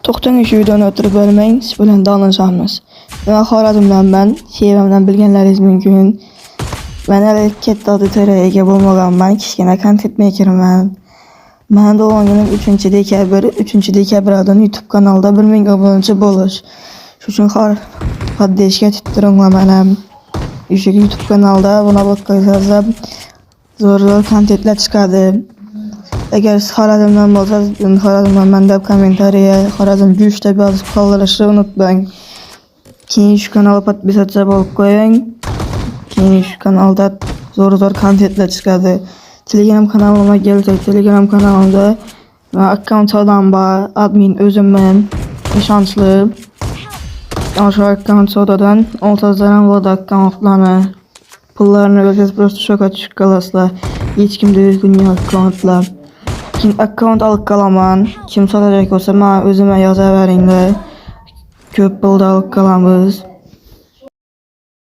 To'xtang, shu videoni o'tirib bo'lmang, siz bilan donlashamiz. Men Xorazmdanman, sevimdan bilganlaringiz mumkin. Men hali katta auditoriyaga ega bo'lmaganman, kichkina content makerman. Men tug'ilgan kunim 3-dekabr YouTube kanalida 1000 obunachi bo'lish. Shu uchun poddeshga tuttiringlar mana. O'sha YouTube kanalda buni boshqarsangiz zo'r kontentlar chiqadi. Agar siz Xorazmdan bo'lsangiz, Xorazmdan deb kommentariya Xorazm go'sht deb yozib qoldirishni unutmang. Keyin shu kanalga podpisatsiya bo'lib qo'ying. Keyin shu kanalda zo'r kontentlar chiqadi. Telegram kanalimga kelsak, Telegram kanalimda akkauntlardan bor, admin o'zimman, ishonchli. O'sha akkaunt sodadan 30 dan bo'ldi akkauntlarni. Pullarni o'tkazib просто shokka tushib qolasizlar. Hech kimda yo'q dunyo akkauntlar. Kim akkaunt olib qolaman, kim sotajak bo'lsa, men o'zimga yozaveringlar. Ko'p pulda olib qolamiz.